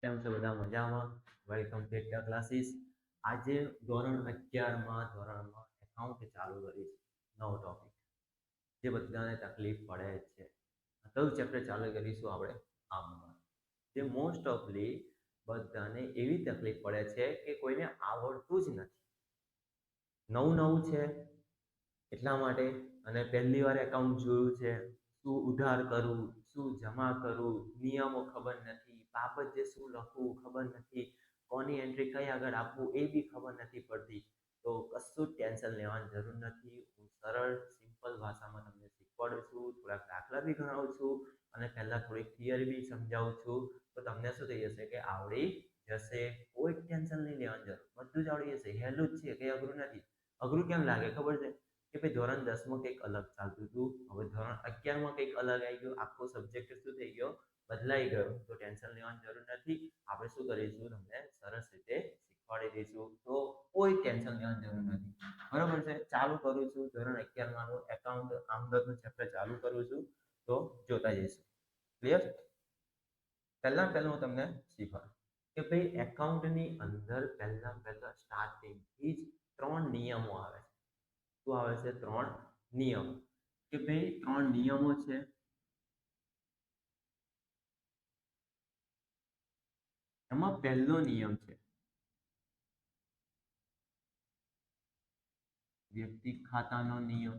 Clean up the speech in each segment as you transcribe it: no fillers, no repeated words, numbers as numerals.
કેમ છો બધા મજામાં? Welcome to take classes. આજે ધોરણ 11માં એકાઉન્ટ ચાલુ કરીશ. નવો ટોપિક જે બધાને તકલીફ પડે છે. કયું ચેપ્ટર ચાલુ કરીશું આપણે? આમાં જે મોસ્ટ ઓફલી બધાને એવી તકલીફ પડે છે કે કોઈને આવડતું જ નથી. નવું છે એટલા માટે, અને પહેલી વાર એકાઉન્ટ જોયું છે. શું ઉધાર કરવું, શું જમા કરવું, નિયમો ખબર નથી, બાબત જે શું લખવું ખબર નથી, કોની એન્ટ્રી કઈ આગળ આપવું એ બી ખબર નથી પડતી. તો કશું ટેન્શન લેવાની જરૂર નથી. હું સરળ સિમ્પલ ભાષામાં તમને શીખવાડું છું, થોડાક દાખલા બી ગણાવું છું અને પહેલા થોડીક થિયરી બી સમજાવું છું. તો તમને શું થઈ જશે કે આવડી જશે. કોઈ ટેન્શન નહીં લેવાની જરૂર, બધું જ આવડી જશે. હેલું જ છે, કંઈ અઘરું નથી. અઘરું કેમ લાગે ખબર છે કે ભાઈ ધોરણ 10માં કંઈક અલગ ચાલતું હતું, હવે ધોરણ 11માં કંઈક અલગ આવી ગયું. આખો સબ્જેક્ટ શું થઈ ગયો, બદલાઈ ગયો. તો ટેન્શન લેવાની જરૂર નથી. આપણે શું કરીશું, તમને સરસ રીતે શીખવાડી દઈશું. તો કોઈ ટેન્શન લેવાની જરૂર નથી. બરોબર છે? ચાલુ કરું છું ધોરણ 11માં એકાઉન્ટ આમદનનું ચેપ્ટર ચાલુ કરું છું. તો જોતા જઈશું. ક્લિયર? પહેલા હું તમને શીખવાડું કે ભાઈ એકાઉન્ટની અંદર પહેલા સ્ટાર્ટિંગથી જ 3 નિયમો આવે છે. શું આવે છે? 3 નિયમો. કે ભાઈ 3 નિયમો છે. એમાં પહેલો નિયમ છે વ્યક્તિ ખાતાનો નિયમ.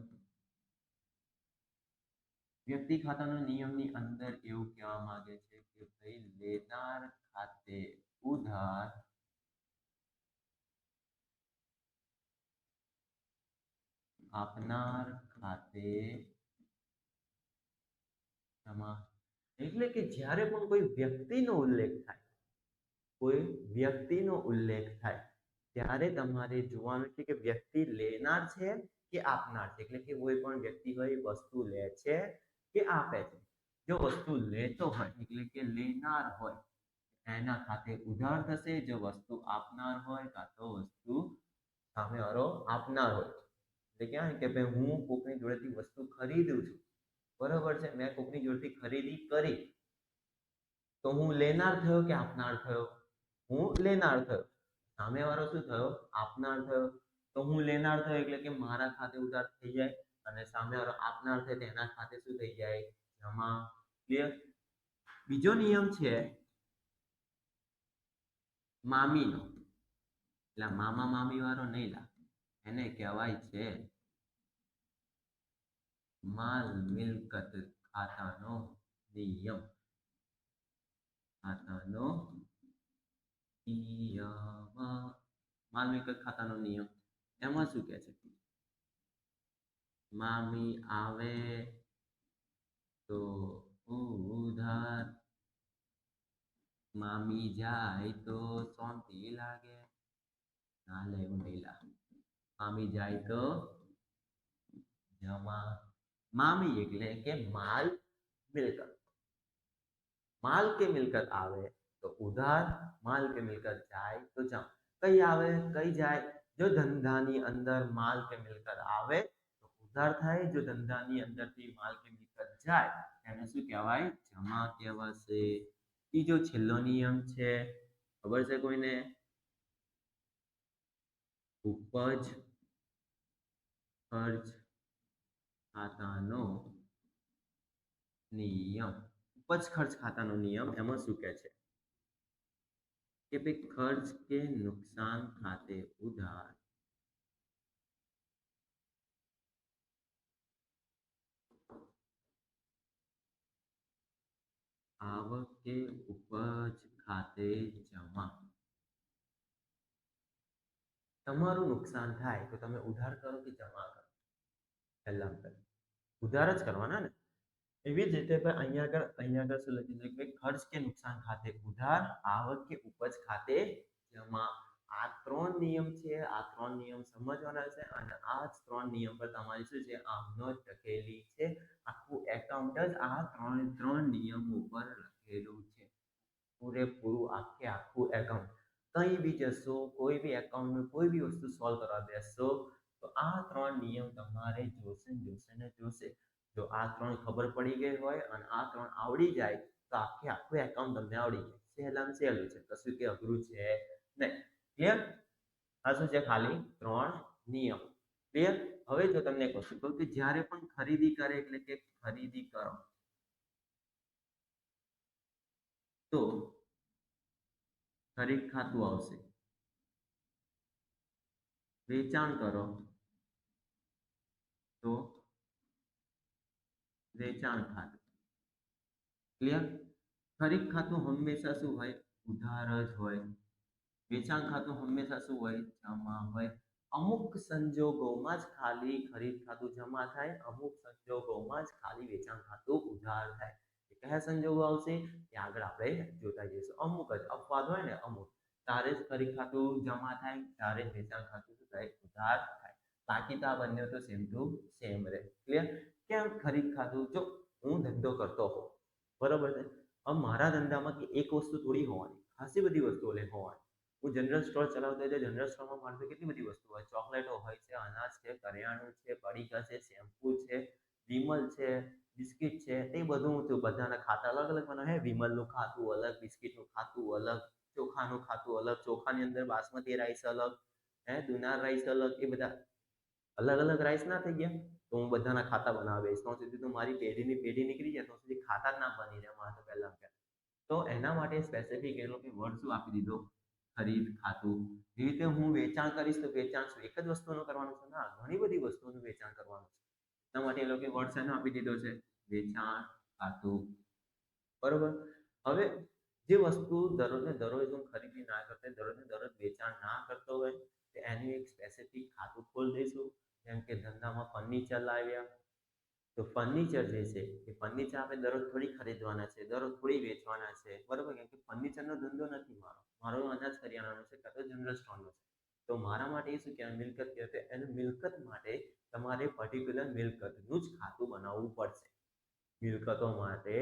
વ્યક્તિ ખાતાનો નિયમની અંદર એવું કહેવા માંગે છે કે ભાઈ લેનાર ખાતે ઉધાર આપનાર ખાતે જમા. એટલે કે જ્યારે પણ કોઈ વ્યક્તિનો ઉલ્લેખ થાય, ત્યારે તમારે જોવાનું છે કે વ્યક્તિ લેનાર છે કે આપનાર છે. એટલે કે કોઈ પણ વ્યક્તિ હોય વસ્તુ લે છે કે આપે છે. જો વસ્તુ લેતો હોય એટલે કે લેનાર હોય, એના ખાતે ઉધાર થશે. જો વસ્તુ આપનાર હોય કાં તો વસ્તુ સામેવાળો આપનાર હોય. એટલે ક્યાં કે ભાઈ હું કોકની જોડેથી વસ્તુ ખરીદું છું, બરોબર છે, મેં કોકની જોડેથી ખરીદી કરી, તો હું લેનાર થયો કે આપનાર થયો? હું લેનાર થયો. સામેવાળો શું થયો? આપનાર થયો. તો હું લેનાર થયો એટલે કે મારા ખાતે ઉધાર થઈ જાય, અને સામેવાળો આપનાર થાય તેના ખાતે શું થઈ જાય? જમા. ક્લિયર? બીજો નિયમ છે મામીનો. એટલે મામા મામી વાળો નહીં લાગે, એને કહેવાય છે માલ મિલકત ખાતાનો નિયમ. માલ મિલકત ખાતાનો નિયમ. એમાં શું કહે છે? મામી આવે તો ઉધાર, મામી જાય તો શાંતિ લાગે. ના લે, એવું નહીં લાગે. મામી જાય તો જમા. મામી એટલે કે માલ મિલકત. માલ કે મિલકત આવે તો ઉધાર, માલ કે મિલકત જાય તો જમા. કઈ આવે કઈ જાય? જો ધંધાની અંદર માલ કે મિલકત આવે તો ઉધાર થાય. જો ધંધાની અંદરથી માલ કે મિલકત જાય એને શું કહેવાય? જમા કહેવાશે. ત્રીજો છેલ્લો નિયમ છે, ખબર છે કોઈને? ઉપજ ખર્ચ ખાતાનો નિયમ. ઉપજ ખર્ચ ખાતાનો નિયમ. એમાં શું કહે છે કે ભાઈ ખર્ચ કે નુકસાન ખાતે ઉધાર આવક કે ઉપજ ખાતે જમા. તમારું નુકસાન થાય તો તમે ઉધાર કરો કે જમા કરો? પહેલા ઉધાર જ કરવાના ને. એવી જ રીતે અહીંયા આગળ શું લખેલું છે? ખર્ચ કે નુકસાન ખાતે ઉધાર, આવક કે ઉપજ ખાતે જમા. આ 3 નિયમ છે. આ 3 નિયમ સમજવાના છે, અને આ જ 3 નિયમ પર તમારી શું છે? આમનો ટકેલી છે. આખું એકાઉન્ટ જ આ 3 નિયમો ઉપર લખેલું છે. પૂરેપૂરું આખું એકાઉન્ટ. કંઈ બી જશો, કોઈ બી એકાઉન્ટનું કોઈ બી વસ્તુ સોલ્વ કરવા બેસશો તો આ 3 નિયમ તમારે જોશે. જો આ 3 ખબર પડી ગઈ હોય અને આ 3 આવડી જાય તો આખું એકાઉન્ટ તમને આવડી જાય. સહેલામાં સહેલું છે, કશું કે અઘરું છે નહીં. ક્લિયર? આ શું છે? ખાલી 3 નિયમ. ક્લિયર? હવે જો તમને એક વસ્તુ કહું કે જ્યારે પણ ખરીદી કરે એટલે કે ખરીદી કરો તો ખરીદ ખાતું આવશે, વેચાણ કરો તો વેચાણ ખાતું. ક્લિયર? ખરીદ ખાતું હંમેશા શું હોય? ઉધાર જ હોય. વેચાણ ખાતું હંમેશા શું હોય? જમા હોય. અમુક સંજોગોમાં જ ખાલી ખરીદ ખાતું જમા થાય, અમુક સંજોગોમાં જ ખાલી વેચાણ ખાતું ઉધાર થાય. કયા સંજોગો આવશે એ આગળ આપણે જોતા જઈશું. અમુક જ અપવાદ હોય ને, અમુક તારે જ ખરીદ ખાતું જમા થાય, તારે જ વેચાણ ખાતું શું થાય? ઉધાર થાય. બાકી તો આ બંને તો સેમ ટુ સેમ રહે. ક્લિયર? કેમ ખરીદ ખાતું? જો હું ધંધો કરતો હોઉં, બરોબર છે, હવે મારા ધંધામાં કે એક વસ્તુ થોડી હોવાની, ખાસી બધી વસ્તુઓ હોવાની. હું જનરલ સ્ટોર ચલાવતો હોય તો જનરલ સ્ટોરમાં મારી પાસે કેટલી બધી વસ્તુ હોય, ચોકલેટો હોય છે, અનાજ છે, કરિયાણું છે, પડીકા છે, શેમ્પૂ છે, વિમલ છે, બિસ્કિટ છે, એ બધું હું બધાના ખાતા અલગ અલગ બનાવે. વિમલનું ખાતું અલગ, બિસ્કિટનું ખાતું અલગ, ચોખાનું ખાતું અલગ, ચોખાની અંદર બાસમતી રાઈસ અલગ, દુનાર રાઈસ અલગ, એ બધા અલગ અલગ રાઈસ ના થઈ ગયા? તો હું બધાના ખાતા બનાવીશ. તો સુધી તો મારી પેઢીની પેઢી નીકળી જાય તો સુધી ખાતા જ ના બની રહે મારે તો પહેલા. તો એના માટે સ્પેસિફિક એ લોકો વર્ડ શું આપી દીધો? ખરીદ ખાતું. એ રીતે હું વેચાણ કરીશ તો વેચાણ શું એક જ વસ્તુનું કરવાનું છે? ના, ઘણી બધી વસ્તુઓનું વેચાણ કરવાનું છે. એના માટે એ લોકો વર્ડ શેનો આપી દીધો છે? વેચાણ ખાતું. બરોબર? હવે જે વસ્તુ દરરોજને દરરોજ હું ખરીદી ના કરતો, દરરોજને દરરોજ વેચાણ ના કરતો હોય તો એનું એક સ્પેસિફિક ખાતું ખોલી દઈશું. જેમ કે ધંધામાં ફર્નિચર લાવ્યા તો ફર્નિચર જે છે એ ફર્નિચર આપણે દરરોજ થોડી ખરીદવાના છે, દરરોજ થોડી વેચવાના છે. બરોબર? કેમ કે ફર્નિચરનો ધંધો નથી મારો, મારો અનાજ કરિયાણાનો છે કાં તો જનરલ સ્ટોરનો છે. તો મારા માટે એ શું કહેવાય? મિલકત કહેવાય. એનું મિલકત માટે તમારે પર્ટિક્યુલર મિલકતનું જ ખાતું બનાવવું પડશે. મિલકતો માટે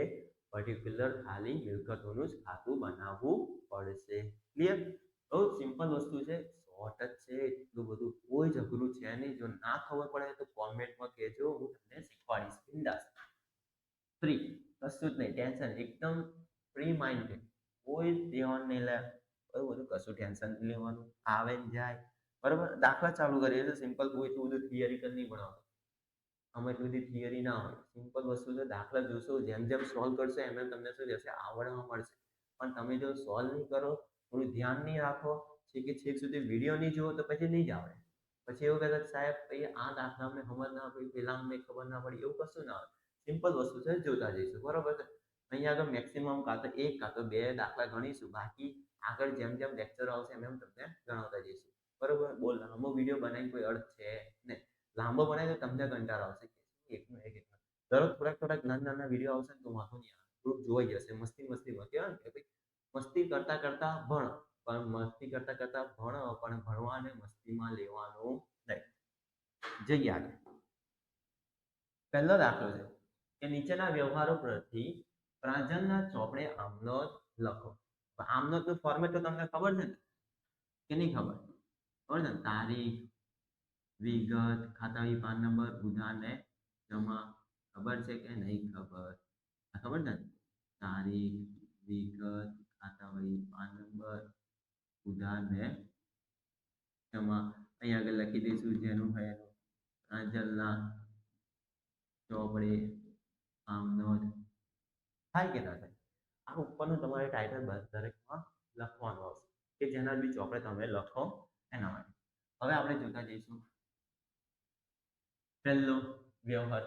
પર્ટિક્યુલર ખાલી મિલકતોનું જ ખાતું બનાવવું પડશે. ક્લિયર? બહુ સિમ્પલ વસ્તુ છે, શોર્ટ જ છે, એટલું બધું કોઈ જ અઘરું છે નહીં. જો ના ખબર પડે તો કોમેન્ટમાં કહેજો, હું તમને શીખવાડીશ. બિંદાસ ફ્રી, કશું જ નહીં, ટેન્શન એકદમ ફ્રી માઇન્ડ છે. કોઈ ધ્યાન નહીં લે, એવું બધું કશું ટેન્શન નહીં લેવાનું. આવે ને જાય. બરાબર? દાખલા ચાલુ કરીએ તો સિમ્પલ, કોઈ એટલું બધું થિયરિકલ નહીં ભણાવતો. અમે એટલી બધી થિયરી ના હોય, સિમ્પલ વસ્તુ છે. દાખલા જોશો, જેમ જેમ સોલ્વ કરશો એમ એમ તમને શું જશે? આવડવા મળશે. પણ તમે જો સોલ્વ નહીં કરો, થોડું ધ્યાન નહીં રાખો, છેક સુધી વિડીયો નહીં જુઓ તો પછી નહીં જ આવડે. પછી એવું કહેતા સાહેબ ભાઈ આ દાખલા અમને સમજ ના પડી, પેલા અમને ખબર ના પડી, એવું કશું ના હોય. સિમ્પલ વસ્તુ છે, જોતા જઈશું. બરોબર છે? અહીંયા આગળ મેક્સિમમ કાં તો 1 કાં તો 2 દાખલા ગણીશું. બાકી આગળ જેમ જેમ લેક્ચર આવશે એમ એમ તમને ગણાવતા જઈશું. બરોબર? બહુ લાંબો વિડીયો બનાવીને કોઈ અર્થ છે નહીં. લાંબો બનાવી તો તમને કંટાળો આવશે. એકનું એક દરરોજ થોડાક નાના વિડીયો આવશે તો વાંધો નહીં આવે, થોડુંક જોઈ જશે. મસ્તીમાં કહેવાય ને કે ભાઈ મસ્તી કરતા કરતા ભણ, પણ મસ્તી કરતા કરતા ભણો પણ ભણવાને મસ્તીમાં લેવાનું નહીં. જઈએ આગળ. પહેલો દાખલો છે કે નીચેના વ્યવહારો પરથી પ્રાંજલના ચોપડે આમનોંધ લખો. આમનોંધનું ફોર્મેટ તો તમને ખબર છે ને કે નહીં ખબર? ખબર છે? તારીખ, વિગત, ખાતાવી પાન નંબર, ઉધાર ને જમા. ખબર છે કે નહીં ખબર? ખબર છે? તારીખ, વિગત, ખાતાવી પાન નંબર, ઉધાર ને જમા. અહીંયા આગળ લખી દઈશું જેનું હોય એનું. પ્રાંજલના ચોપડે આમનોંધ થાય કે ના થાય? આ ઉપરનું તમારે ટાઇટલ દરેકમાં લખવાનું આવશે કે જેના બી ચોપડે તમે લખો એના માટે. હવે આપણે જોતા જઈશું પહેલો વ્યવહાર.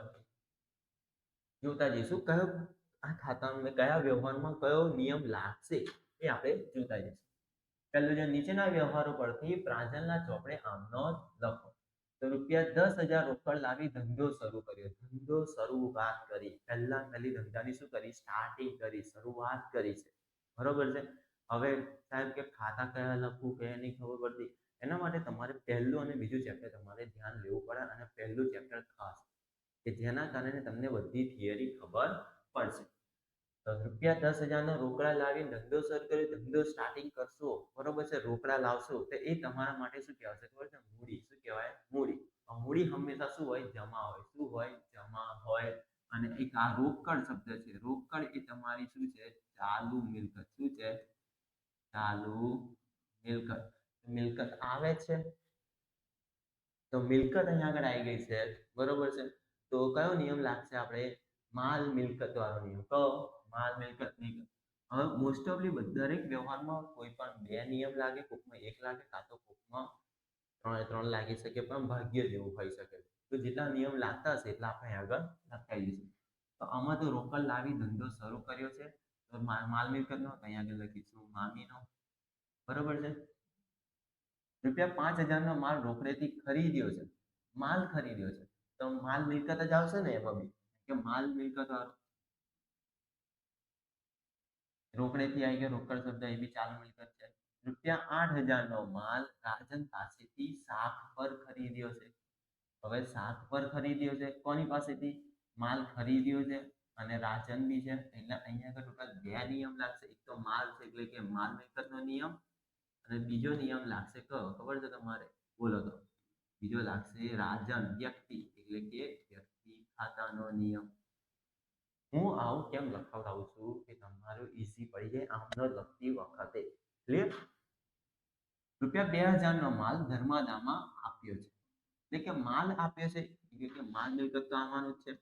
જોતા જઈશું કયો આ ખાતામાં કયા વ્યવહારમાં કયો નિયમ લાગશે એ આપણે જોતા જઈશું. પહેલું જે નીચેના વ્યવહારો પરથી પ્રાંજલના ચોપડે આમનોંધ લખો. તો ₹10,000 રોકડ લાવી ધંધો શરૂ કર્યો. ધંધો શરૂઆત કરી, પહેલી ધંધાની શું કરી? સ્ટાર્ટિંગ કરી, શરૂઆત કરી છે. બરોબર છે? હવે સાહેબ કે ખાતા કયા લખવું કે નહીં ખબર પડતી, એના માટે તમારે પહેલું અને બીજું ચેપ્ટર તમારે ધ્યાન લેવું પડે. અને પહેલું ચેપ્ટર ખાસ કે જેના કારણે તમને બધી થિયરી ખબર પડશે. તો ₹10,000 રોકડા લાવી ધંધો શરૂ કર્યો. ધંધો સ્ટાર્ટિંગ કરશો, બરોબર છે, રોકડા લાવશો તો એ તમારા માટે શું કહેવાશે ખબર છે? મૂડી. શું કહેવાય? મૂડી. મૂડી હંમેશા શું હોય? જમા હોય. શું હોય? જમા હોય. અને એક આ રોકડ શબ્દ છે, રોકડ એ તમારી શું છે? ચાલુ મિલકત. શું છે? ચાલુ મિલકત, મિલકત આવે છે તો મિલકત અહીંયા આગળ આવી ગઈ છે, બરોબર છે. તો કયો નિયમ લાગશે આપણે? માલ મિલકત વાળો નિયમ. તો માલ મિલકત નિયમ. હવે મોસ્ટ ઓફલી દરેક વ્યવહારમાં કોઈ પણ બે નિયમ લાગે, કોકમાં એક લાગે, કાં તો કોકમાં ત્રણ લાગી શકે, પણ ભાગ્ય જેવું હોઈ શકે. તો જેટલા નિયમ લાગતા હશે એટલા આપણે આગળ લખાઈ દઈશું. તો આમાં તો રોકડ લાવી ધંધો શરૂ કર્યો છે, તો માલ મિલકતનો અહીંયા આગળ લખીશું મામીનો, બરોબર છે. ₹5000 માલ રોકડેથી ખરીદ્યો છે, માલ ખરીદ્યો છે, તો માલ મિલકત જ આવશે ને એમાં બી, કે માલ મિલકત વાળો રોકડેથી આવી ગયો, રોકડ શબ્દ એ બી ચાલુ મિલકત છે. ₹8000 નો માલ રાજન પાસેથી શાખ પર ખરીદ્યો છે. હવે શાખ પર ખરીદ્યો છે, કોની પાસેથી? માલ ખરીદ્યો છે અને રાજન બી છે, એટલે અહીંયા આગળ ટોટલ બે નિયમ લાગશે. એક તો માલ છે એટલે કે માલ મિલકતનો નિયમ, અને બીજો નિયમ લાગશે કયો ખબર છે તમારે? બોલો તો. બીજો લાગશે રાજન વ્યક્તિ એટલે કે વ્યક્તિ ખાતાનો નિયમ. હું આવું કેમ લખાવડાવું છું કે તમારું ઈઝી પડી જાય આમનો લખતી વખતે. ક્લિયર? ₹2000 નો માલ ધર્માદામાં આપ્યો છે, એટલે કે માલ આપ્યો છે એટલે કે માલ મિલકત તો આવવાનું જ છે.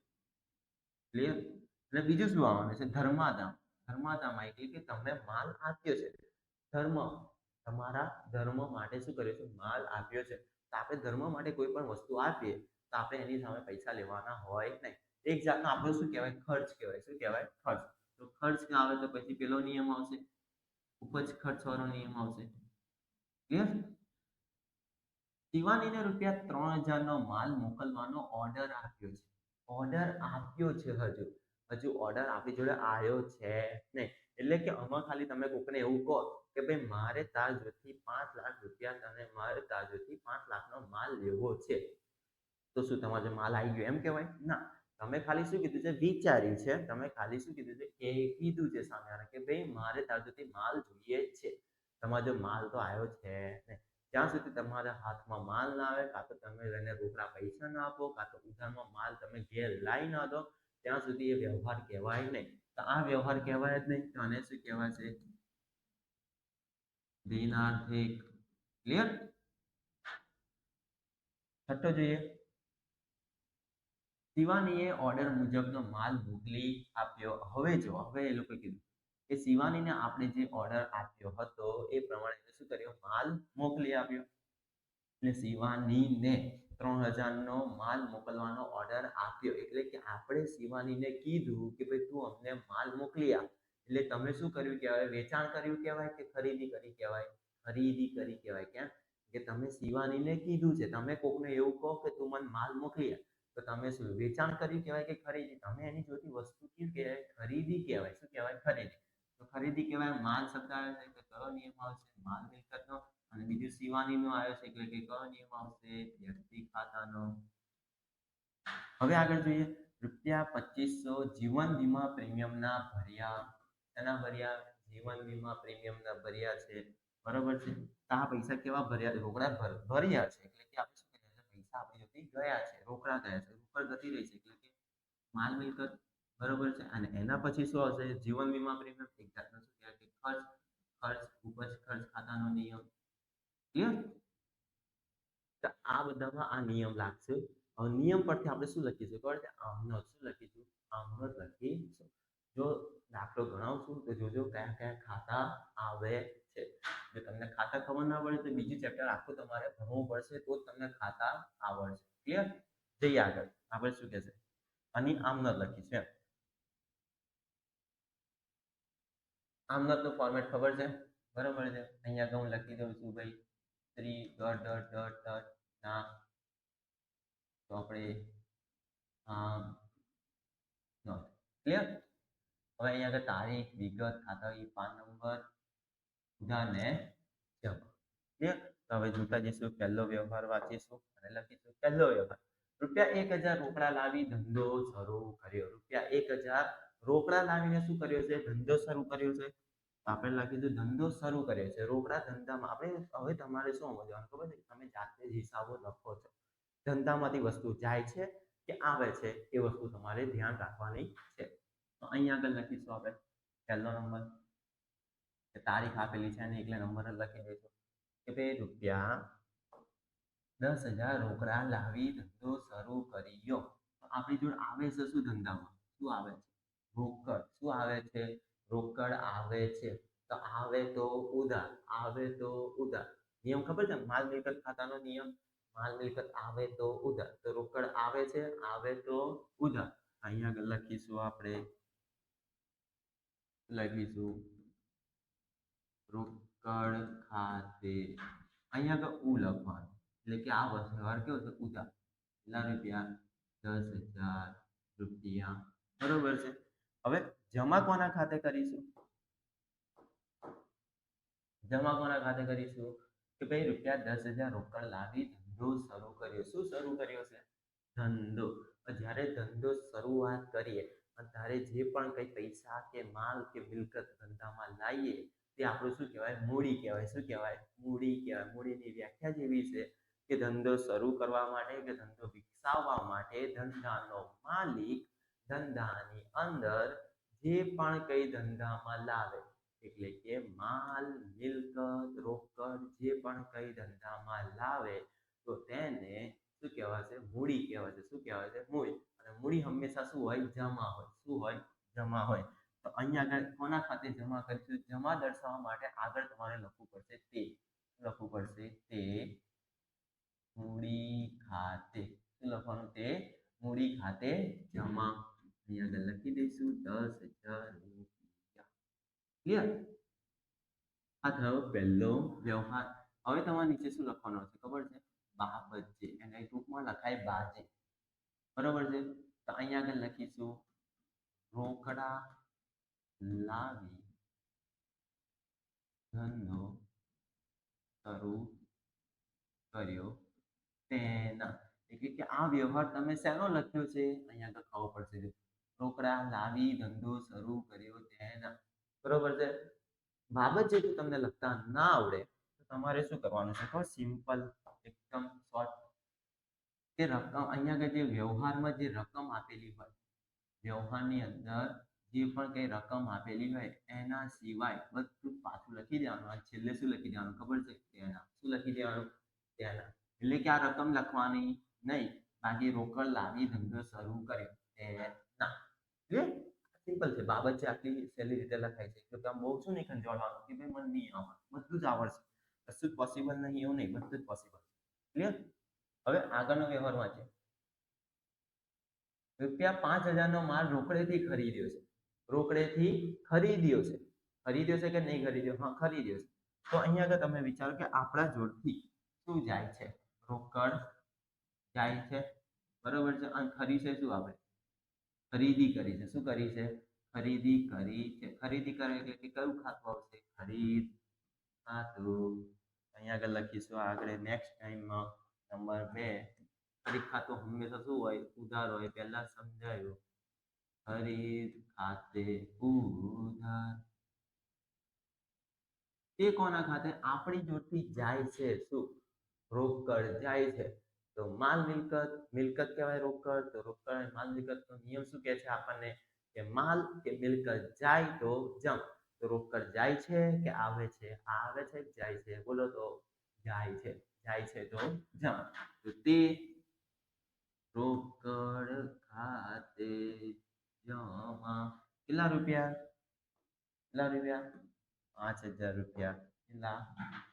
ક્લિયર? અને બીજું શું આવવાનું છે? ધર્માદામ. ધર્માદામાં એટલે કે તમે માલ આપ્યો છે, ધર્મ, તમારા ધર્મ માટે શું કર્યું છે? માલ આપ્યો છે. તો આપણે ધર્મ માટે કોઈ પણ વસ્તુ આપીએ તો આપણે એની સામે પૈસા લેવાના હોય નહીં. એક જાતનો આપણો શું કહેવાય? ખર્ચ કહેવાય. શું કહેવાય? ખર્ચ. તો ખર્ચ આવે તો પછી પેલો નિયમ આવશે, ઉપજ ખર્ચ વાળો નિયમ આવશે. ક્લિયર? શિવાનીને ₹3000 નો માલ મોકલવાનો ઓર્ડર આપ્યો છે. ઓર્ડર આપ્યો છે, હજુ ઓર્ડર આપણી જોડે આવ્યો છે નહીં. એટલે કે આમાં ખાલી તમે કોકને એવું કહો કે ભાઈ મારે તાર જોડેથી 5 લાખ રૂપિયા, તને મારે તાર જોડેથી 5 લાખનો માલ લેવો છે, તો શું તમારે માલ આવી ગયો એમ કહેવાય? ના. તમે ખાલી શું કીધું છે? વિચાર્યું છે. તમે ખાલી શું કીધું છે? કે કીધું છે સામેવાળા કે ભાઈ મારે તાર જોડેથી માલ જોઈએ છે. તમારો જો માલ તો આવ્યો છે નહીં. જ્યાં સુધી તમારા હાથમાં માલ ના આવે, કાં તો તમે એને રોકડા પૈસા ના આપો, કાં તો ઉધારમાં માલ તમે ઘેર લાવી ના દો, ત્યાં સુધી એ વ્યવહાર કહેવાય નહીં. તો આ વ્યવહાર કહેવાય જ નહીં. તો આને શું કહેવાય છે? બિનઆર્થિક. ક્લિયર? છઠ્ઠો જોઈએ. શિવાનીએ ઓર્ડર મુજબનો માલ મોકલી આપ્યો. હવે જો, હવે એ લોકો કીધું કે શિવાનીને આપણે જે ઓર્ડર આપ્યો હતો એ પ્રમાણે શું કર્યો? માલ મોકલી આપ્યો. એટલે શિવાનીને 3000 નો માલ મોકલવાનો ઓર્ડર આપ્યો, એટલે કે આપણે શિવાનીને કીધું કે ભાઈ તું અમને માલ મોકલી આપ. એટલે તમે શું કર્યું કહેવાય? વેચાણ કર્યું કહેવાય કે ખરીદી કરી કહેવાય? ખરીદી કરી કહેવાય. કેમ કે તમે શિવાનીને કીધું છે, તમે કોકને એવું કહો કે તું મને માલ મોકલી આપ, તો તમે શું વેચાણ કર્યું કહેવાય કે ખરીદી? તમે એની જોતી વસ્તુ કેવી કહેવાય? ખરીદી કહેવાય. શું કહેવાય? ખરીદી. તો ખરીદી કહેવાય. માલ શબ્દ આવે છે તો કયો નિયમ આવશે? માલ મિલકતનો. અને બીજું શિવાનીનો આવ્યો છે એટલે કે કયો નિયમ આવશે? વ્યક્તિ ખાતાનો. હવે આગળ જોઈએ. ₹2500 જીવન વીમા પ્રીમિયમના ભર્યા. એના ભર્યા? જીવન વીમા પ્રીમિયમના ભર્યા છે, બરોબર છે. તો આ પૈસા કેવા ભર્યા? રોકડા ભર્યા છે, એટલે કે આપણે શું કહીએ? પૈસા આપણી જોડેથી ગયા છે, રોકડા ગયા છે, રોકડ જતી રહી છે, એટલે કે માલ મિલકત, બરોબર છે. અને એના પછી શું આવશે? જીવન વીમા પ્રીમિયમ. એક જાતનો શું કહેવાય? કે ખર્ચ. ખર્ચ, ઉપજ ખર્ચ ખાતાનો નિયમ. ક્લિયર? તો આ બધામાં આ નિયમ લાગશે. હવે નિયમ પરથી આપણે શું લખીશું ખબર છે? આમનો. શું લખીશું? આમનો લખીશું. જો દાખલો ગણાવશું તો જોજો કયા કયા ખાતા આવે છે. જો તમને ખાતા ખબર ના પડે તો બીજું ચેપ્ટર આખું તમારે ભણવું પડશે, તો જ તમને ખાતા આવડશે. ક્લિયર? જઈએ આગળ. આપણે શું કહેશે? અને આમનો લખીશું એમ. આમનોટનું ફોર્મેટ ખબર છે? બરોબર છે. અહીંયા તો હું લખી દઉં છું ભાઈ 3 ડોટ ડોટ ડોટ ડોટ ના, તો આપણે નોટ. ક્લિયર? હવે અહીંયા આગળ તારીખ, વિગત, ખાતાની પાન નંબર, ઉધાર ને જમા. ક્લિયર? તો હવે જોતા જઈશું. પહેલો વ્યવહાર વાંચીશું અને લખીશું. પહેલો વ્યવહાર. ₹1000 રોકડા લાવી ધંધો શરૂ કર્યો. ₹1000 રોકડા લાવીને શું કર્યો છે? ધંધો શરૂ કર્યો છે. આપણે લખીશું ધંધો શરૂ કર્યો છે. રોકડા ધંધામાં આપણે હવે તમારે શું સમજવાનું ખબર છે? તમે જાતે જ હિસાબો લખો છો. ધંધામાંથી વસ્તુ જાય છે કે આવે છે એ વસ્તુ તમારે ધ્યાન રાખવાની છે. તો અહીંયા આગળ લખીશું આપણે પહેલો નંબર તારીખ આપેલી છે અને એટલે નંબર લખી દઈશું કે ભાઈ રૂપિયા 10,000 રોકડા લાવી ધંધો શરૂ કર્યો. આપણી જોડે આવે છે શું ધંધામાં? શું આવે છે? રોકડ. શું આવે છે? રોકડ આવે છે. તો આવે તો ઉધાર, આવે તો ઉધાર. નિયમ ખબર છે? માલ મિલકત ખાતાનો નિયમ. માલ મિલકત આવે તો ઉધાર. તો રોકડ આવે છે, આવે તો ઉધાર. અહીંયા આગળ લખીશું આપણે, લખીશું રોકડ ખાતે. અહીંયા આગળ ઉ લખવાનું, એટલે કે આ વ્યવહાર કેવો છે? ઉધાર. કેટલા રૂપિયા? 10,000 રૂપિયા. બરોબર છે. હવે જમા કોના ખાતે કરીશું? જમા કોના ખાતે કરીશું? કે ભાઈ રૂપિયા 10,000 રોકડ લાવી ધંધો શરૂ કર્યો. શું શરૂ કર્યો છે? ધંધો. જ્યારે ધંધો શરૂઆત કરીએ અને ત્યારે જે પણ કંઈ પૈસા કે માલ કે મિલકત ધંધામાં લાવીએ તે આપણું શું કહેવાય? મૂડી કહેવાય. શું કહેવાય? મૂડી કહેવાય. મૂડીની વ્યાખ્યા જેવી છે કે ધંધો શરૂ કરવા માટે કે ધંધો વિકસાવવા માટે ધંધાનો માલિક ધંધાની અંદર જે પણ કંઈ ધંધામાં લાવે, એટલે કે માલ મિલકત રોકડ જે પણ કંઈ ધંધામાં લાવે તો તેને શું કહેવાશે? મૂડી કહેવાશે. શું કહેવાશે? મૂડી. અને મૂડી હંમેશા શું હોય? જમા હોય. શું હોય? જમા હોય. તો અહીંયા આગળ કોના ખાતે જમા કરીશું? જમા દર્શાવવા માટે આગળ તમારે લખવું પડશે તે. લખવું પડશે તે મૂડી ખાતે. શું લખવાનું? તે મૂડી ખાતે જમા. અહીંયા આગળ લખી દઈશું 10,000 રૂપિયા. ક્લિયર? આ થયો પહેલો વ્યવહાર. હવે તમારે નીચે શું લખવાનું છે ખબર છે? બાબત છે. એને ટૂંકમાં લખાય બાજે. બરોબર છે. તો અહીંયા આગળ લખીશું રોકડા લાવી ધંધો શરૂ કર્યો તેના. એટલે કે આ વ્યવહાર તમે શેનો લખ્યો છે? અહીંયા આગળ ખબર પડશે. રોકડા લાવી ધંધો શરૂ કર્યો તેના. બરોબર છે. બાબત જે તમને લખતા ના આવડે તો તમારે શું કરવાનું છે? તો સિમ્પલ, એકદમ શોર્ટ. કે રકમ અહીંયા આગળ જે વ્યવહારમાં જે રકમ આપેલી હોય, વ્યવહારની અંદર જે પણ કંઈ રકમ આપેલી હોય એના સિવાય બધું પાછું લખી દેવાનું. આ છેલ્લે શું લખી દેવાનું ખબર છે? તેના. શું લખી દેવાનું? તેના. એટલે કે આ રકમ લખવાની નહીં, બાકી રોકડ લાવી ધંધો શરૂ કર્યો તેના. સિમ્પલ છે. બાબત છે આટલી સહેલી રીતે લખાય છે. તો તમે બહુ શું નહીં ખંજવાળવાનું કે ભાઈ મને નહીં આવડે. બધું જ આવડશે. કશું જ પોસિબલ નહીં એવું નહીં, બધું જ પોસિબલ. ક્લિયર? હવે આગળનો વ્યવહાર વાંચે. રૂપિયા 5,000 નો માલ રોકડેથી ખરીદ્યો છે. રોકડેથી ખરીદ્યો છે. ખરીદ્યો છે કે નહીં ખરીદ્યો? હા, ખરીદ્યો છે. તો અહીંયા આગળ તમે વિચારો કે આપણા જોડથી શું જાય છે? રોકડ જાય છે. બરોબર છે. અને ખરીદે શું? આપણે ખરીદી કરી છે. શું કરી છે? ખરીદી કરી છે. ખરીદી કરે એટલે કે કયું ખાતું આવશે? ખરીદ ખાતું. અહીંયા આગળ લખીશું આગળ નેક્સ્ટ ટાઈમમાં નંબર 2. ખરીદ ખાતું હંમેશા શું હોય? ઉધાર હોય. પહેલા સમજાયું. ખરીદ ખાતે ઉધાર. તે કોના ખાતે? આપણી જોડથી જાય છે. શું? રોકડ જાય છે. તો માલ મિલકત. મિલકત કહેવાય રોકડ. તો રોકડ અને માલ મિલકતનો નિયમ શું કહે છે આપણને? કે માલ કે મિલકત જાય તો જમ. તો રોકડ જાય છે કે આવે છે? આવે છે કે જાય છે? બોલો તો. જાય છે. જાય છે તો જમ. તો તે રોકડ ખાતે જમા. કેટલા રૂપિયા? કેટલા રૂપિયા? 5,000 રૂપિયા. કેટલા?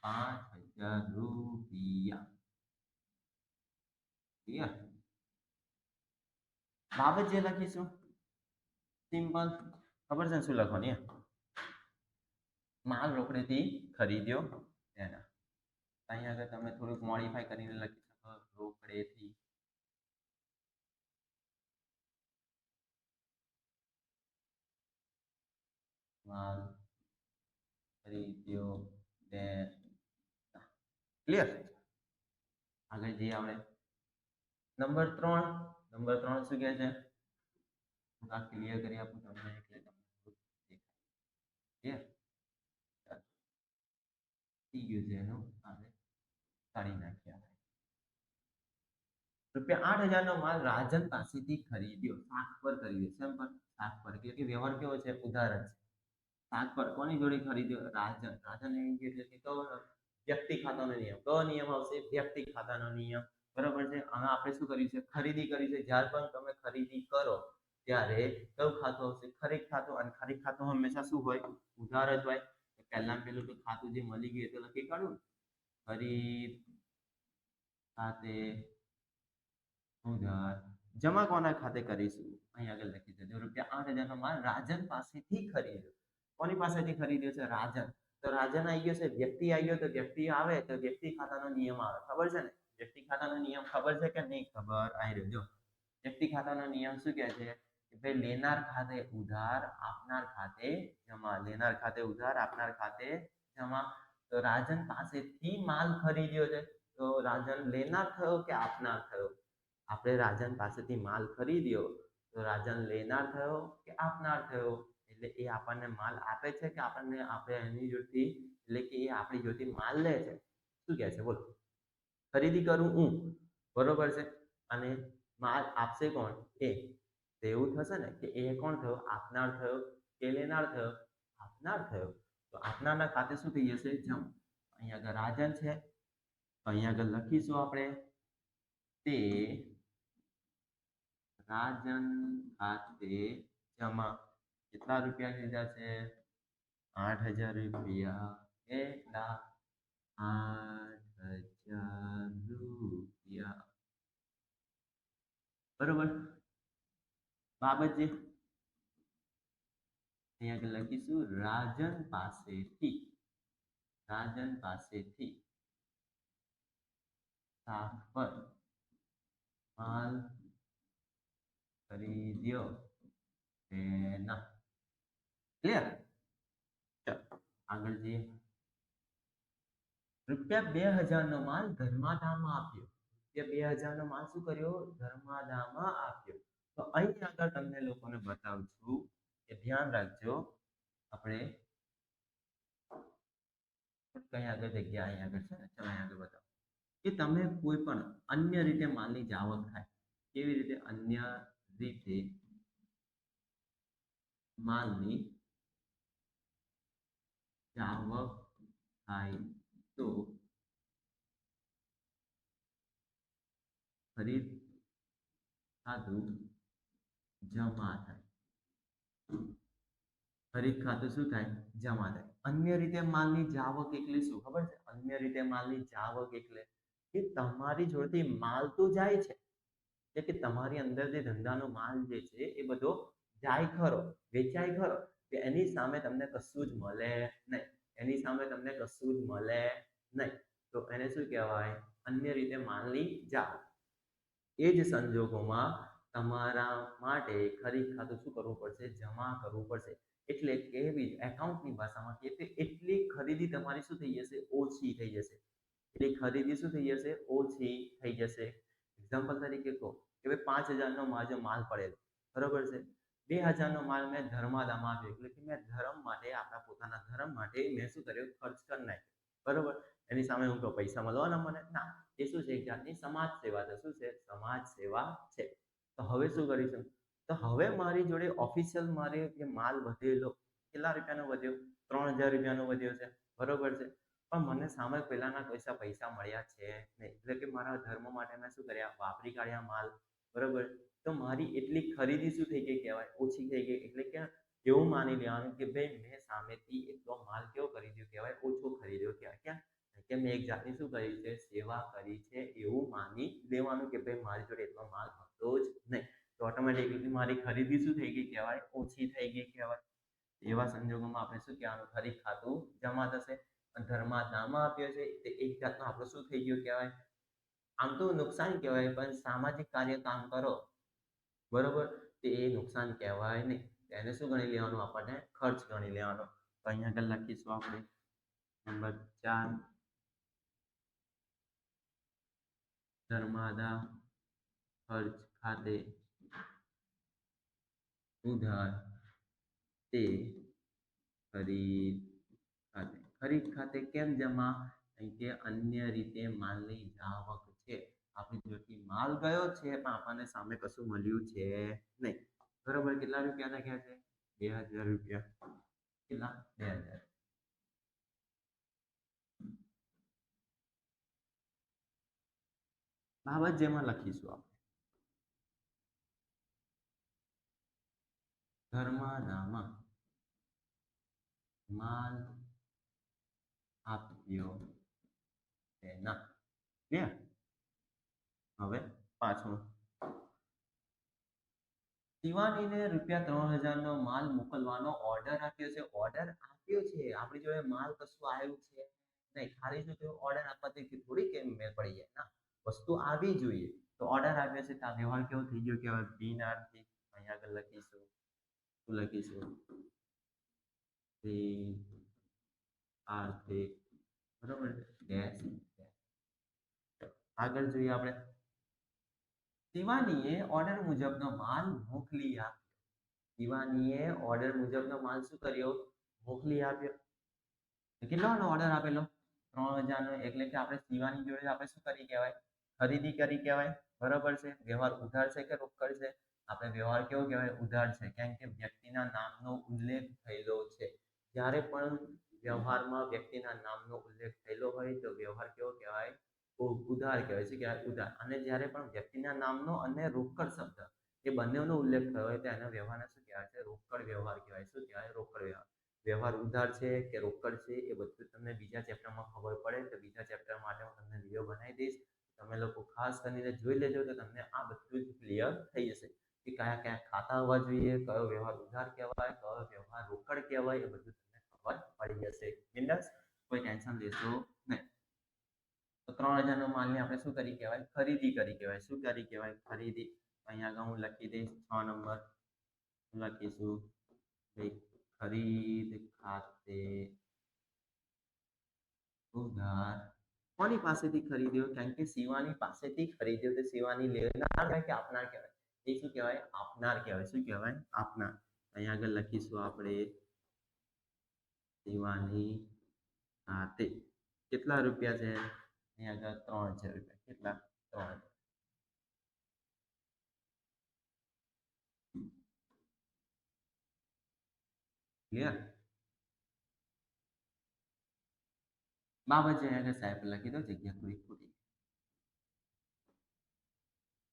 5,000 રૂપિયા. ક્લિયર? બાબત જે લખીશું સિમ્પલ. ખબર છે શું લખવાની? માલ રોકડેથી ખરીદ્યો તેના. અહીંયા આગળ તમે થોડુંક મોડિફાઈ કરીને લખી શકો. રોકડેથી માલ ખરીદ્યો તેના. ક્લિયર? આગળ જઈએ આપણે નંબર 3. નંબર 3 શું કહે છે? હું આ ક્લિયર કરી આપું તમને એટલે તમને દેખાય. ક્લિયર? થઈ ગયું છે એનું. આપણે કાઢી નાખ્યા. રૂપિયા 8,000 નો માલ રાજન પાસેથી ખરીદ્યો. શાક પર ખરીદ્યો. શેમ પર? શાક પર. એટલે કે વ્યવહાર કેવો છે? ઉધાર જ છે. શાક પર કોની જોડે ખરીદ્યો? રાજન. રાજન એટલે કે કયો વ્યક્તિ ખાતાનો નિયમ. કયો નિયમ આવશે? વ્યક્તિ ખાતાનો નિયમ. બરોબર છે. હવે આપણે શું કર્યું છે? ખરીદી કરી છે. જ્યારે પણ તમે ખરીદી કરો ત્યારે કયું ખાતું આવશે? ખરીદ ખાતું. અને ખરીદ ખાતું હંમેશા શું હોય? ઉધાર જ હોય. પહેલા પેલું તો ખાતું જે મળી ગયું તો લખી કાઢું. ખરીદ ખાતે ઉધાર. જમા કોના ખાતે કરીશું? અહીં આગળ લખી દેજો. ₹8,000 નો માલ રાજન પાસેથી ખરીદ્યો. કોની પાસેથી ખરીદ્યો છે? રાજન. તો રાજન આવી ગયો છે. વ્યક્તિ આવી ગયો તો વ્યક્તિ આવે તો વ્યક્તિ ખાતાનો નિયમ આવે. ખબર છે ને? વ્યક્તિ ખાતાનો નિયમ ખબર છે કે નહીં ખબર? આવી રહ્યો જો. વ્યક્તિ ખાતાનો નિયમ શું કહે છે? કે ભાઈ લેનાર ખાતે ઉધાર, આપનાર ખાતે જમા. લેનાર ખાતે ઉધાર, આપનાર ખાતે જમા. તો રાજન પાસેથી માલ ખરીદ્યો છે. તો રાજન લેનાર થયો કે આપનાર થયો? આપણે રાજન પાસેથી માલ ખરીદ્યો તો રાજન લેનાર થયો કે આપનાર થયો? એટલે એ આપણને માલ આપે છે કે આપણને આપણે એની જોડથી એટલે કે એ આપણી જોડથી માલ લે છે? શું કહે છે બોલો? ખરીદી કરું હું, બરોબર છે, અને માલ આપશે કોણ? એ. તો એવું થશે ને કે એ કોણ થયો? આપનાર થયો કે લેનાર થયો? આપનાર થયો. તો આપનારના ખાતે શું થઈ જશે? જમ. અહીંયા આગળ રાજન છે, અહીંયા આગળ લખીશું આપણે તે રાજન ખાતે જમા. કેટલા રૂપિયા લીધા છે? 8,000 રૂપિયા. કેટલા? 8,000 રૂપિયા. બરોબર. બાબતજી અહીંયા આગળ લખીશું રાજન પાસેથી. રાજન પાસેથી શાક પર માલ ખરીદ્યો તેના. ક્લિયર? ચાલો આગળ જઈએ. ₹2,000 નો માલ ધર્માદામાં આપ્યો. ₹2,000 નો માલ શું કર્યો? ધર્માદામાં આપ્યો. તો અહીં આગળ તમને લોકોને બતાવું છું કે ધ્યાન રાખજો. આપણે કઈ આગળ જગ્યા અહીં આગળ છે ને, ચાલો અહીં આગળ બતાવો કે તમે કોઈ પણ અન્ય રીતે માલની જાવક થાય. કેવી રીતે? અન્ય રીતે માલની જાવક થાય તો ખરીદ ખાતું જમા થાય. ખરીદ ખાતું શું થાય? જમા થાય. અન્ય રીતે માલની જાવક એટલે શું ખબર છે? અન્ય રીતે માલની જાવક એટલે કે તમારી જોડેથી માલ તો જાય છે, એટલે કે તમારી અંદર જે ધંધાનો માલ જે છે એ બધો જાય ખરો, વેચાય ખરો, કે એની સામે તમને કશું જ મળે નહીં. એની સામે તમને કશું જ મળે નહીં. તો એને શું કહેવાય? અન્ય રીતે માલની જાવક. એ જ સંજોગોમાં તમારા માટે ખરીદ ખાતું શું કરવું પડશે? જમા કરવું પડશે. એટલે કેવી એકાઉન્ટની ભાષામાં કે એટલી ખરીદી તમારી શું થઈ જશે? ઓછી થઈ જશે. એટલી ખરીદી શું થઈ જશે? ઓછી થઈ જશે. એક્ઝામ્પલ તરીકે કહો કે ભાઈ 5,000 નો માલ પડેલો, બરોબર છે. 2,000 નો માલ મેં ધર્માદામાં આપ્યો, એટલે કે મેં ધર્મ માટે, આપણા પોતાના ધર્મ માટે મેં શું કર્યો? ખર્ચ કરી નાખ્યો. બરોબર. એની સામે હું કહું પૈસા મળવાના મને? ના. એ શું છે? એક જાતની સમાજ સેવા છે. શું છે? સમાજ સેવા છે. તો હવે શું કરીશું? તો હવે મારી જોડે ઓફિશિયલ મારે જે માલ વધેલો કેટલા રૂપિયાનો વધ્યો? 3,000 રૂપિયાનો વધ્યો છે, બરોબર છે. પણ મને સામે પહેલાના પૈસા મળ્યા છે નહીં. એટલે કે મારા ધર્મ માટે મેં શું કર્યા? વાપરી કાઢ્યા માલ, બરોબર. તો મારી એટલી ખરીદી શું થઈ ગઈ કહેવાય? ઓછી થઈ ગઈ. એટલે કે એવું માની લેવાનું કે ભાઈ મેં સામેથી એટલો માલ કેવો ખરીદ્યો કહેવાય? ઓછો ખરીદ્યો કહેવાય. ક્યાં કે મેં એક જાતની શું કરી છે? સેવા કરી છે, એવું માની લેવાનું કે ભાઈ મારી જોડે એટલો માલ હતો જ નહીં. તો ઓટોમેટિકલી મારી ખરીદી શું થઈ ગઈ કહેવાય? ઓછી થઈ ગઈ કહેવાય. એવા સંજોગોમાં આપણે શું કહેવાનું? ખરીદ ખાતું જમા થશે. ધર્માદામાં આપ્યો છે તે એક જાતનો આપણો શું થઈ ગયો કહેવાય? આમ તો નુકસાન કહેવાય, પણ સામાજિક કાર્ય કામ કરો, બરોબર, તે એ નુકસાન કહેવાય નહીં. એને શું ગણી લેવાનું? આપણને ખર્ચ ગણી લેવાનો. તો અહીંયા આગળ લખીશું આપણે નંબર 4 ધર્માદા ખર્ચ ખાતે ઉધાર તે ખરીદ ખાતે. ખરીદ ખાતે કેમ જમા? કારણ કે અન્ય રીતે માલની જાવક છે. આપણી જોડેથી માલ ગયો છે પણ આપણને સામે કશું મળ્યું છે નહીં. બરોબર. કેટલા રૂપિયા લખ્યા છે? 2,000 રૂપિયા. કેટલા 2000 બાબત જેમાં લખીશું આપણે ધર્માદામાં માલ આપ્યો તેના ક્લિયર હવે પાછું શિવાનીને ₹3000 નો માલ મોકલવાનો ઓર્ડર આપ્યો છે આપણી જોડે માલ કશું આવ્યું છે નહીં ખાલી શું થયું ઓર્ડર આપવાથી થોડી કેમ મેળ પડી જાય ના વસ્તુ આવી જોઈએ તો ઓર્ડર આપ્યો છે તો આ વ્યવહાર કેવો થઈ ગયો કહેવાય બિન આર્થિક અહીંયા આગળ લખીશું શું લખીશું બિન આર્થિક બરોબર ડેશ આગળ જોઈએ આપણે શિવાનીએ ઓર્ડર મુજબનો માલ મોકલી આપ્યો શિવાનીએ ઓર્ડર મુજબનો માલ શું કર્યો મોકલી આપ્યો કેટલાનો ઓર્ડર આપેલો 3000 નો એટલે કે આપણે શિવાની જોડે આપણે શું કરી કહેવાય ખરીદી કરી કહેવાય બરોબર છે વ્યવહાર ઉધાર છે કે રોકડ છે આપણે વ્યવહાર કેવો કહેવાય ઉધાર છે કેમ કે વ્યક્તિના નામનો ઉલ્લેખ થયેલો છે જ્યારે પણ વ્યવહારમાં વ્યક્તિના નામનો ઉલ્લેખ થયેલો હોય તો વ્યવહાર કેવો કહેવાય ઉધાર કહેવાય છે કે ઉધાર અને જ્યારે પણ વ્યક્તિના નામનો અને રોકડ શબ્દ એ બંનેનો ઉલ્લેખ થયો હોય તો એના વ્યવહારને શું કહેવાય છે રોકડ વ્યવહાર કહેવાય શું કહેવાય રોકડ વ્યવહાર વ્યવહાર ઉધાર છે કે રોકડ છે એ બધું તમને બીજા ચેપ્ટરમાં ખબર પડે તો બીજા ચેપ્ટર માટે હું તમને વિડીયો બનાવી દઈશ તમે લોકો ખાસ કરીને જોઈ લેજો તો તમને આ બધું જ ક્લિયર થઈ જશે કે કયા કયા ખાતા હોવા જોઈએ કયો વ્યવહાર ઉધાર કહેવાય કયો વ્યવહાર રોકડ કહેવાય એ બધું તમને ખબર પડી જશે બિંદાસ કોઈ ટેન્શન લેશો નહીં તો 3000 નો માલને આપણે શું કરી કહેવાય ખરીદી કરી કહેવાય શું કરી કહેવાય ખરીદી અહીંયા આગળ હું લખી દઈશ 6 નંબર લખીશું ભાઈ ખરીદ ખાતે ઉધાર કોની પાસેથી ખરીદ્યો કારણ કે શિવાની પાસેથી ખરીદ્યો તો શિવાની લેનાર કહેવાય કે આપનાર કહેવાય એ શું કહેવાય આપનાર કહેવાય શું કહેવાય આપનાર અહીંયા આગળ લખીશું આપણે શિવાની ખાતે કેટલા રૂપિયા છે અહીંયા આગળ 3000 રૂપિયા કેટલા 3000 ક્લિયર બાબત છે અહીંયા સાહેબ લખી દો જગ્યા થોડી ખોટી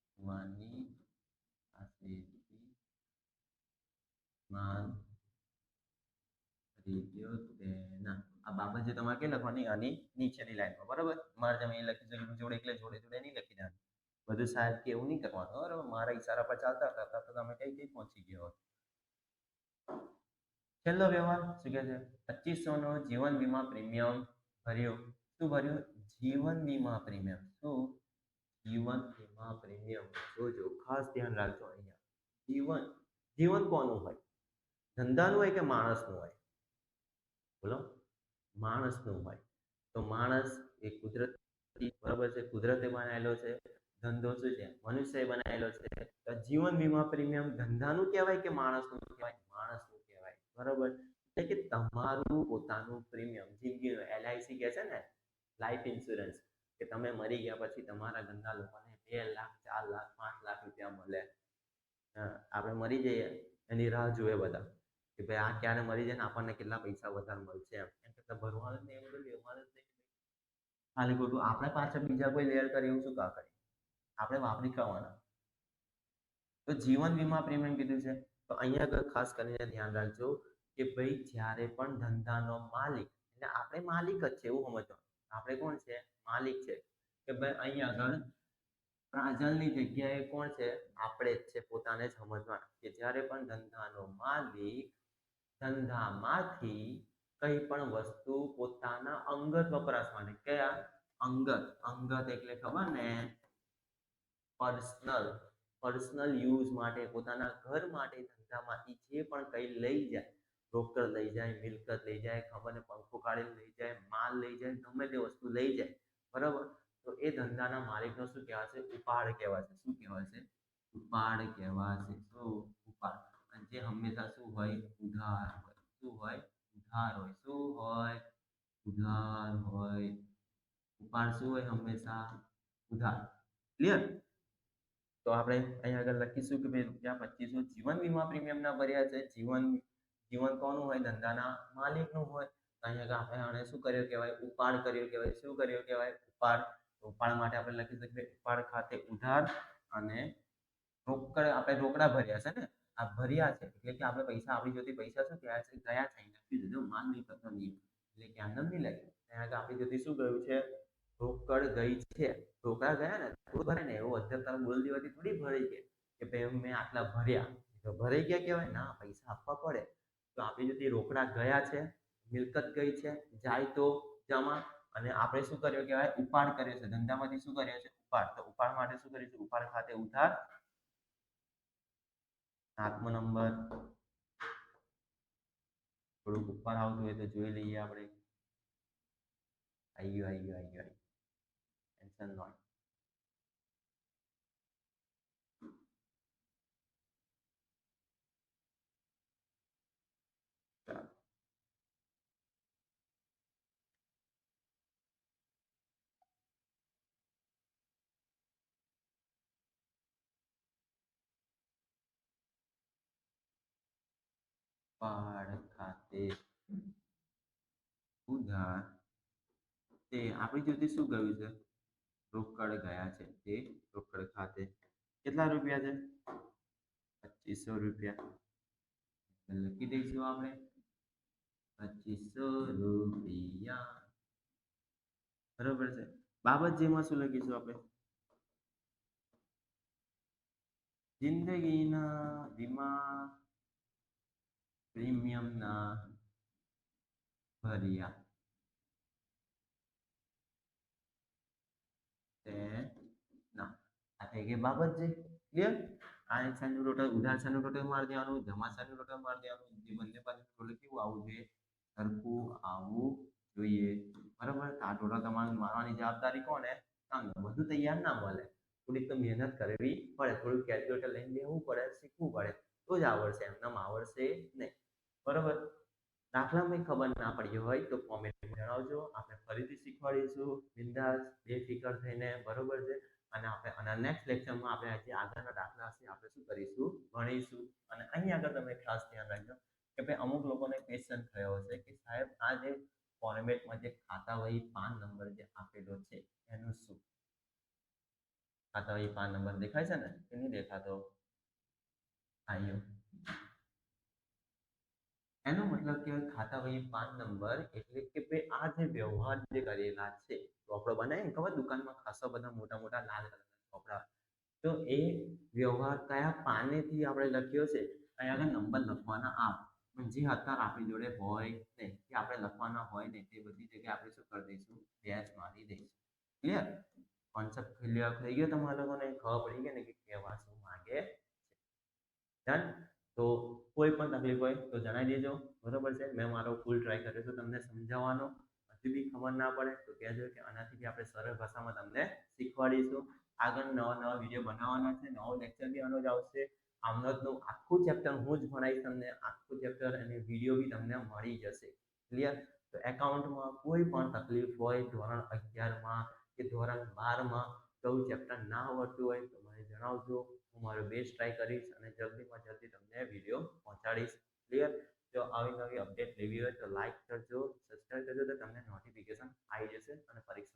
શિવાની પાસેથી માલ ખરીદ્યો તેના આ બાબત જે તમારે કે લખવાની આની નીચેની લાઈનમાં બરાબર મારે તમે એ લખી શકો જોડે એટલે જોડે જોડે નહીં લખી દેવાનું બધું સાહેબ કે એવું નહીં કરવાનું બરાબર મારા ઈશારા પર ચાલતા કરતા તો તમે કઈ પહોંચી ગયો હોત છેલ્લો વ્યવહાર શું કહે છે 2500 નો જીવન વીમા પ્રીમિયમ ભર્યો શું ભર્યું જીવન વીમા પ્રીમિયમ શું જીવન વીમા પ્રીમિયમ જોજો ખાસ ધ્યાન રાખજો અહીંયા જીવન જીવન કોનું હોય ધંધાનું હોય કે માણસનું હોય બોલો માણસનું હોય તો માણસ એ કુદરતી બરાબર છે કુદરતે બનાવેલો છે ધંધો શું છે મનુષ્ય બનાવેલો છે તો જીવન વીમા પ્રીમિયમ ધંધાનું કહેવાય કે માણસનું કહેવાય માણસનું કહેવાય બરાબર એટલે કે તમારું પોતાનું પ્રીમિયમ જિંદગીનો LIC કહે છે ને લાઈફ ઇન્સ્યોરન્સ કે તમે મરી ગયા પછી તમારા ગંદા લોકોને 2 લાખ 4 લાખ 5 લાખ રૂપિયા મળે આપણે મરી જઈએ એની રાહ જોવે બધા કે ભાઈ આ ક્યારે મરી જાય ને આપણને કેટલા પૈસા વધારે મળશે એમ કરતા ભરવાનું નહીં બધું લેવાનું જ નહીં ખાલી ખોટું આપણે પાછળ બીજા કોઈ લેયર કરે એવું શું કા કરે આપણે વાપરી ખાવાના તો જીવન વીમા પ્રીમિયમ કીધું છે તો અહીંયા ખાસ કરીને ધ્યાન રાખજો કે ભાઈ જ્યારે પણ ધંધાનો માલિક એટલે આપણે માલિક જ છે એવું સમજવાનું આપણે કોણ છે માલિક છે કે ભાઈ અહીંયા આગળ પ્રાજલની જગ્યાએ કોણ છે આપણે જ છે પોતાને જ સમજવાનું કે જ્યારે પણ ધંધાનો માલિક ધંધામાંથી કઈ પણ વસ્તુ પોતાના અંગત વપરાશ માટે કયા અંગત એટલે ખબર ને પર્સનલ યુઝ માટે પોતાના ઘર માટે ધંધામાંથી જે પણ કઈ લઈ જાય રોકડ લઈ જાય મિલકત લઈ જાય ખબર ને પંખો કાઢીને લઈ જાય માલ લઈ જાય ગમે તે વસ્તુ લઈ જાય બરાબર તો એ ધંધાના માલિકનો શું કહેવાશે ઉપાડ કહેવાશે શું કહેવાશે ઉપાડ કહેવાશે શું ઉપાડ અને જે હંમેશા શું હોય ઉધાર હોય શું હોય ઉધાર હોય શું હોય ઉધાર હોય ઉપાડ શું હોય હંમેશા ઉધાર ક્લિયર તો આપણે અહીંયા આગળ લખીશું કે ભાઈ ₹2500 જીવન વીમા પ્રીમિયમના ભર્યા છે જીવન કોનું હોય? ધંધાના માલિકનું હોય. અહીંયા આપણે આને શું કર્યું કહેવાય? ઉપાડ કર્યો કહેવાય. શું કર્યો કહેવાય? ઉપાડ. ઉપાડ માટે આપણે લખી શકીએ ઉપાડ ખાતે ઉધાર અને રોકડ. આપણે રોકડા ભર્યા છે ને, આ ભર્યા છે એટલે કે આપણે પૈસા, આપણી જોડે પૈસા શું ગયા છે? ગયા છે. લખી દીધું માલ મિલકતનો નિયમ, એટલે કે આનંદ નહીં લાગે. અહીંયા આપણી જોડે શું ગયું છે? રોકડ ગઈ છે. રોકડા ગયા ને તો ભરે ને, એવું અત્યારે તારે બોલ દેવાથી થોડી ભરાઈ ગઈ કે ભાઈ મેં આટલા ભર્યા તો ભરાઈ ગયા કહેવાય? ના, પૈસા આપવા પડે. તો આપણી જોડે રોકડા ગયા છે, મિલકત ગઈ છે, જાય તો જમા. અને આપણે શું કર્યો કહેવાય? ઉપાડ કર્યો છે. ધંધામાંથી શું કર્યો છે? ઉપાડ. તો ઉપાડ માટે શું કર્યું છે? ઉપાડ ખાતે ઉધાર. 7મો નંબર. થોડુંક ઉપર આવતું હોય તો જોઈ લઈએ આપણે. આવી ગયું. Tension not. ઉપાડ ખાતે ઉધાર. તે આપણી જોડે શું ગયું છે? રોકડ ગયા છે. તે રોકડ ખાતે કેટલા રૂપિયા છે? 2500 રૂપિયા. લખી દઈશું આપણે 2500 રૂપિયા. બરોબર છે. બાબત જેમાં શું લખીશું આપણે? જિંદગીના વીમા પ્રીમિયમના ભર્યા ના. આ થઈ ગઈ બાબત છે. ક્લિયર? આ સાઈડનું ટોટલ, ઉધાર સાઈડનું ટોટલ મારી દેવાનું, જમા સાઈડનું ટોટલ મારી દેવાનું. જે બંને બાજુનું ટોટલ કેવું આવવું જોઈએ? સરખું આવવું જોઈએ. બરાબર? આ ટોટલ તમારે મારવાની જવાબદારી કોને? તમને. બધું તૈયાર ના મળે, થોડીક તો મહેનત કરવી પડે, થોડું કેલ્ક્યુલેટર લઈને બેસવું પડે, શીખવું પડે તો જ આવડશે. એમનેમ આવડશે નહીં. બરાબર? દાખલામાં ખબર ના પડી હોય તો કોમેન્ટમાં જણાવજો. આપણે ફરીથી શીખવાડીશું બિંદાસ બેફિકર થઈને. બરોબર છે? અને આપણે આના નેક્સ્ટ લેક્ચરમાં આપણે આજે આગળના દાખલા હશે આપણે શું કરીશું? ભણીશું. અને અહીં આગળ તમે ખાસ ધ્યાન રાખજો કે ભાઈ અમુક લોકોને ક્વેશ્ચન થયો હશે કે સાહેબ આ જે ફોર્મેટમાં જે ખાતા વહી પાન નંબર જે આપેલો છે એનું શું? ખાતા વહી પાન નંબર દેખાય છે ને? કે નહીં દેખાતો? આવ્યો. એનો મતલબ કે ખાતા વહી પાન નંબર એટલે કે ભાઈ આ જે વ્યવહાર જે કરેલા છે, ચોપડો બનાવીને ખબર દુકાનમાં ખાસા બધા મોટા મોટા લાલ કલરના ચોપડા, તો એ વ્યવહાર કયા પાનેથી આપણે લખ્યો છે? અહીંયા આગળ નંબર લખવાના આપ જે અત્યારે આપણી જોડે હોય ને કે આપણે લખવાના હોય ને તે બધી જગ્યાએ આપણે શું કરી દઈશું? ડેશ મારી દઈશું. ક્લિયર? કોન્સેપ્ટ ક્લિયર થઈ ગયો તમારા લોકોને? ખબર પડી ગઈ ને કે કહેવા શું માંગે છે? ડન? તો કોઈ પણ તકલીફ હોય તો જણાવી દેજો. બરોબર છે? મેં મારો ફૂલ ટ્રાય કર્યો છે તમને સમજાવવાનો. હજી બી ખબર ના પડે તો કહેજો કે આનાથી બી આપણે સરળ ભાષામાં તમને શીખવાડીશું. આગળ નવા વિડીયો બનાવવાના છે, નવો લેક્ચર બી આનો જ આવશે. આમનોજનું આખું ચેપ્ટર હું જ ભણાવીશ તમને. આખું ચેપ્ટર અને વિડીયો બી તમને મળી જશે. ક્લિયર? તો એકાઉન્ટમાં કોઈ પણ તકલીફ હોય ધોરણ 11માં કે ધોરણ 12માં કયું ચેપ્ટર ના આવડતું હોય તો મને જણાવજો. હું મારો બેસ્ટ ટ્રાય કરીશ અને જલ્દીમાં જલ્દી તમને વિડીયો પહોંચાડીશ. ક્લિયર? જો આવી નવી અપડેટ લેવી હોય તો લાઈક કરજો, સબસ્ક્રાઈબ કરજો તો તમને નોટિફિકેશન આવી જશે અને પરીક્ષા